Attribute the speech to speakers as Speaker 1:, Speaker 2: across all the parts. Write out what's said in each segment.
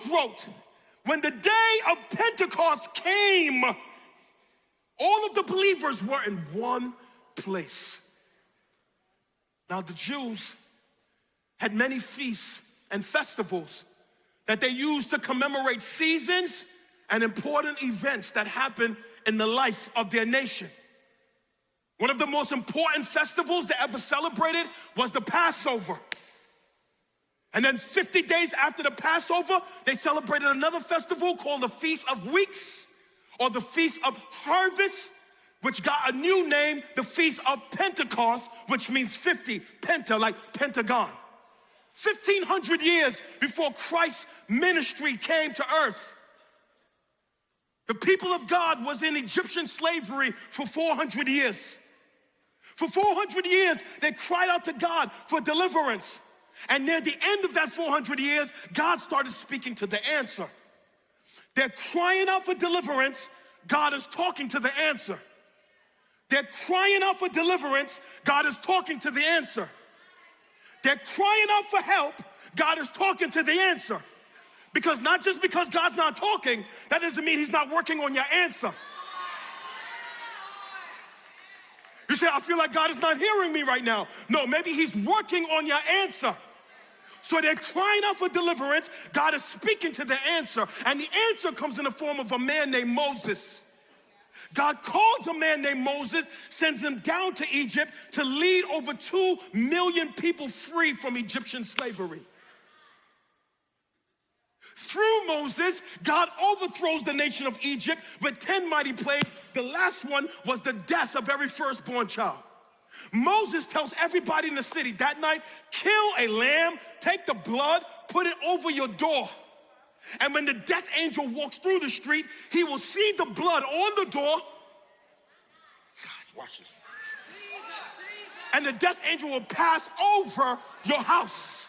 Speaker 1: wrote, when the day of Pentecost came, all of the believers were in one place. Now the Jews had many feasts and festivals that they used to commemorate seasons and important events that happened in the life of their nation. One of the most important festivals they ever celebrated was the Passover. And then 50 days after the Passover, they celebrated another festival called the Feast of Weeks, or the Feast of Harvest, which got a new name, the Feast of Pentecost, which means 50, penta, like Pentagon. 1,500 years before Christ's ministry came to earth. The people of God was in Egyptian slavery for 400 years. For 400 years, they cried out to God for deliverance. And near the end of that 400 years, God started speaking to the answer. They're crying out for deliverance, God is talking to the answer. They're crying out for deliverance, God is talking to the answer. They're crying out for help, God is talking to the answer. Because not just because God's not talking, that doesn't mean he's not working on your answer. You say, I feel like God is not hearing me right now. No, maybe he's working on your answer. So they're crying out for deliverance. God is speaking to the answer. And the answer comes in the form of a man named Moses. God calls a man named Moses, sends him down to Egypt to lead over 2 million people free from Egyptian slavery. Through Moses, God overthrows the nation of Egypt with 10 mighty plagues. The last one was the death of every firstborn child. Moses tells everybody in the city that night, kill a lamb, take the blood, put it over your door. And when the death angel walks through the street, he will see the blood on the door. God, watch this. And the death angel will pass over your house.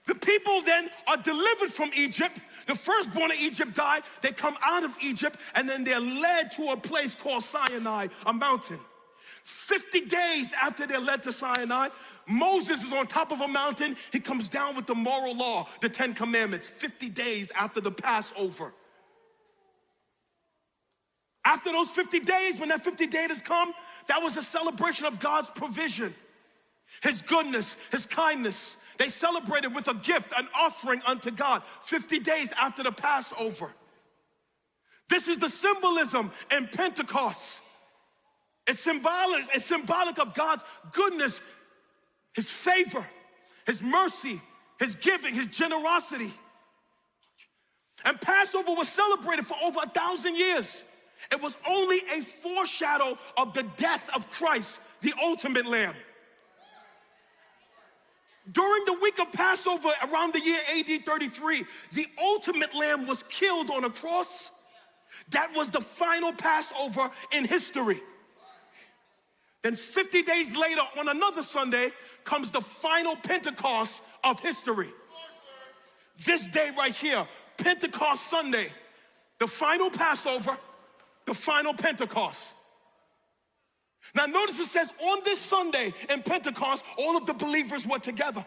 Speaker 1: The people then are delivered from Egypt. The firstborn of Egypt died. They come out of Egypt, and then they're led to a place called Sinai, a mountain. 50 days after they're led to Sinai, Moses is on top of a mountain. He comes down with the moral law, the 10 commandments, 50 days after the Passover. After those 50 days, when that 50 days has come, that was a celebration of God's provision, his goodness, his kindness. They celebrated with a gift, an offering unto God, 50 days after the Passover. This is the symbolism in Pentecost. It's symbolic of God's goodness, his favor, his mercy, his giving, his generosity. And Passover was celebrated for over 1,000 years. It was only a foreshadow of the death of Christ, the ultimate lamb. During the week of Passover, around the year AD 33, the ultimate lamb was killed on a cross. That was the final Passover in history. Then 50 days later, on another Sunday, comes the final Pentecost of history. This day right here, Pentecost Sunday, the final Passover, the final Pentecost. Now notice it says on this Sunday in Pentecost, all of the believers were together.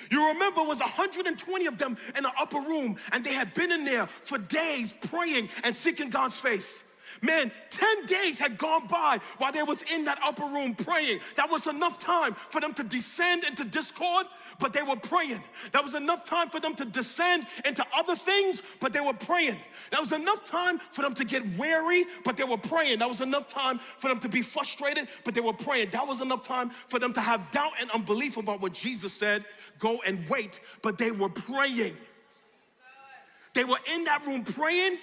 Speaker 1: You remember it was 120 of them in the upper room, and they had been in there for days praying and seeking God's face. Man, 10 days had gone by while they was in that upper room praying. That was enough time for them to descend into discord, but they were praying. That was enough time for them to descend into other things, but they were praying. That was enough time for them to get weary, but they were praying. That was enough time for them to be frustrated, but they were praying. That was enough time for them to have doubt and unbelief about what Jesus said, go and wait, but they were praying. They were in that room praying,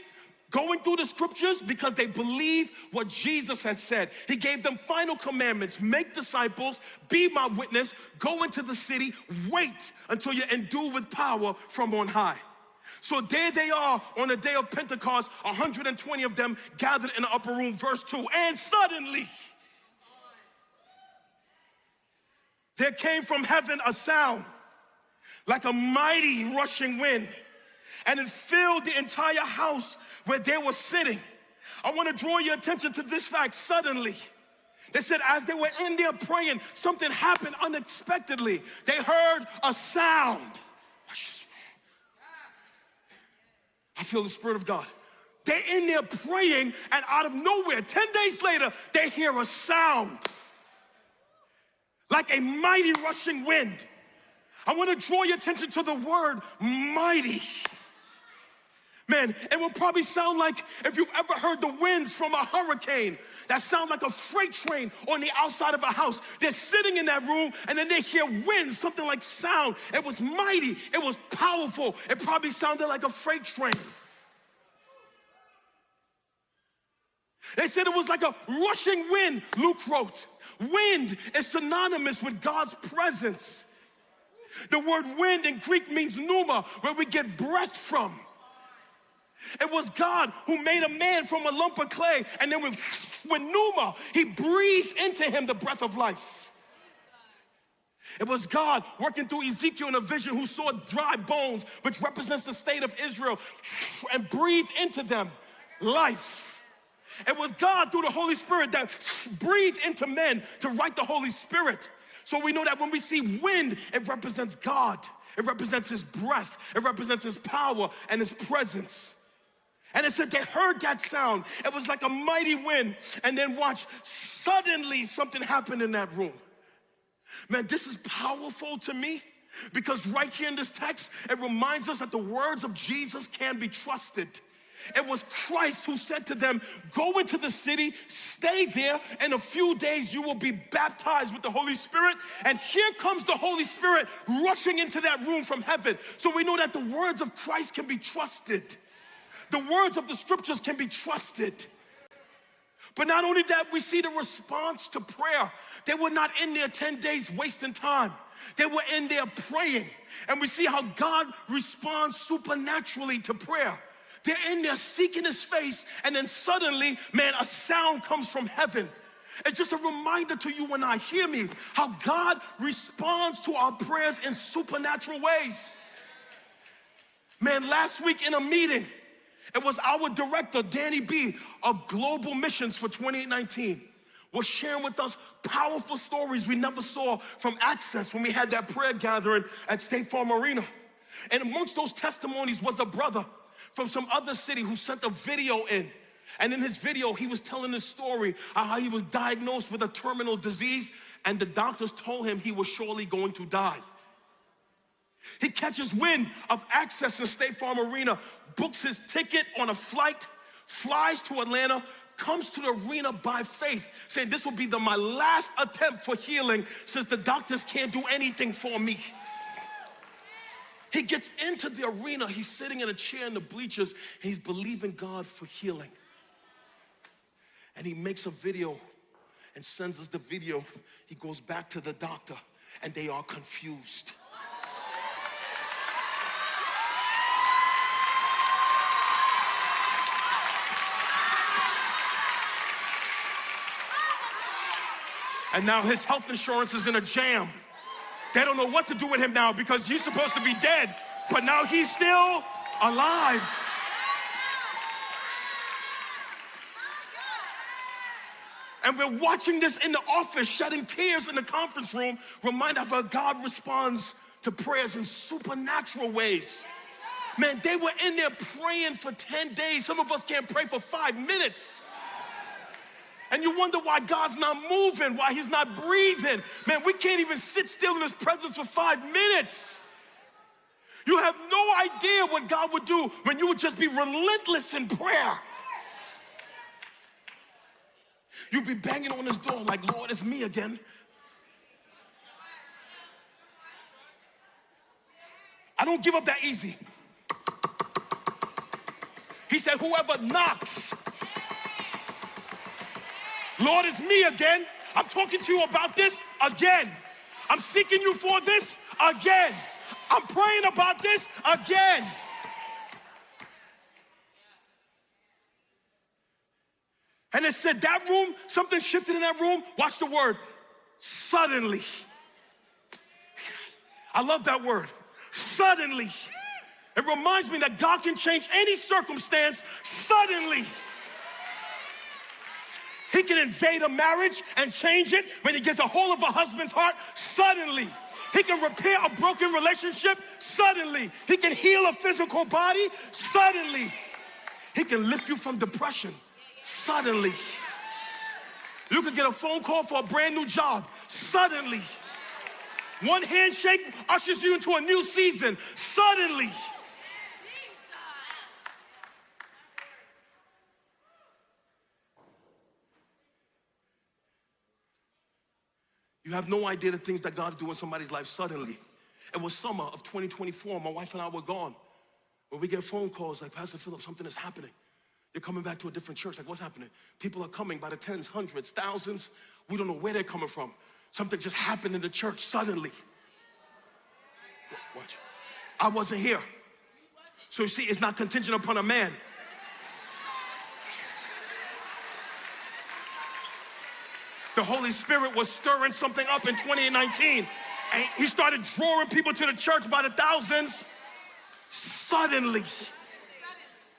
Speaker 1: going through the scriptures because they believed what Jesus had said. He gave them final commandments: make disciples, be my witness, go into the city, wait until you're endued with power from on high. So there they are on the day of Pentecost, 120 of them gathered in the upper room, verse 2. And suddenly, there came from heaven a sound like a mighty rushing wind, and it filled the entire house where they were sitting. I want to draw your attention to this fact. Suddenly, they said as they were in there praying, something happened unexpectedly. They heard a sound. feel the Spirit of God. They're in there praying, and out of nowhere, 10 days later, they hear a sound like a mighty rushing wind. I want to draw your attention to the word mighty. Man, it will probably sound like, if you've ever heard the winds from a hurricane, that sound like a freight train on the outside of a house. They're sitting in that room, and then they hear winds, something like sound. It was mighty, it was powerful. It probably sounded like a freight train. They said it was like a rushing wind, Luke wrote. Wind is synonymous with God's presence. The word wind in Greek means pneuma, where we get breath from. It was God who made a man from a lump of clay, and then with pneuma, he breathed into him the breath of life. It was God working through Ezekiel in a vision who saw dry bones, which represents the state of Israel, and breathed into them life. It was God through the Holy Spirit that breathed into men to write the Holy Spirit. So we know that when we see wind, it represents God. It represents his breath. It represents his power and his presence. And it said they heard that sound. It was like a mighty wind. And then watch, suddenly something happened in that room. Man, this is powerful to me because right here in this text, it reminds us that the words of Jesus can be trusted. It was Christ who said to them, go into the city, stay there, in a few days you will be baptized with the Holy Spirit. And here comes the Holy Spirit rushing into that room from heaven. So we know that the words of Christ can be trusted. The words of the scriptures can be trusted. But not only that, we see the response to prayer. They were not in there 10 days wasting time. They were in there praying. And we see how God responds supernaturally to prayer. They're in there seeking his face, and then suddenly, man, a sound comes from heaven. It's just a reminder to you and I, hear me, how God responds to our prayers in supernatural ways. Man, last week in a meeting, it was our director, Danny B, of Global Missions for 2019, was sharing with us powerful stories we never saw from Access when we had that prayer gathering at State Farm Arena. And amongst those testimonies was a brother from some other city who sent a video in. And in his video, he was telling his story of how he was diagnosed with a terminal disease, and the doctors told him he was surely going to die. He catches wind of Access in State Farm Arena, books his ticket on a flight, flies to Atlanta, comes to the arena by faith, saying this will be my last attempt for healing since the doctors can't do anything for me. He gets into the arena, he's sitting in a chair in the bleachers, and he's believing God for healing. And he makes a video and sends us the video. He goes back to the doctor, and they are confused. And now his health insurance is in a jam. They don't know what to do with him now because he's supposed to be dead, but now he's still alive. And we're watching this in the office, shedding tears in the conference room, remind of how God responds to prayers in supernatural ways. Man, they were in there praying for 10 days. Some of us can't pray for 5 minutes. And you wonder why God's not moving, why he's not breathing. Man, we can't even sit still in his presence for 5 minutes. You have no idea what God would do when you would just be relentless in prayer. You'd be banging on his door like, Lord, it's me again. I don't give up that easy. He said, whoever knocks. Lord, it's me again. I'm talking to you about this again. I'm seeking you for this again. I'm praying about this again. And it said that room, something shifted in that room. Watch the word, suddenly. I love that word, suddenly. It reminds me that God can change any circumstance suddenly. He can invade a marriage and change it when he gets a hold of a husband's heart suddenly. He can repair a broken relationship suddenly. He can heal a physical body suddenly. He can lift you from depression suddenly. You can get a phone call for a brand new job suddenly. One handshake ushers you into a new season suddenly. You have no idea the things that God do in somebody's life suddenly. It was summer of 2024. My wife and I were gone. When we get phone calls like, Pastor Philip, something is happening. You're coming back to a different church. Like, what's happening? People are coming by the tens, hundreds, thousands. We don't know where they're coming from. Something just happened in the church suddenly. Watch. I wasn't here. So you see, it's not contingent upon a man. The Holy Spirit was stirring something up in 2019. And he started drawing people to the church by the thousands. Suddenly.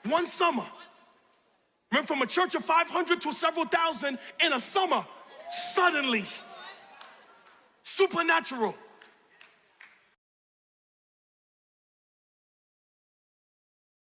Speaker 1: One summer. Went from a church of 500 to several thousand in a summer. Suddenly. Supernatural.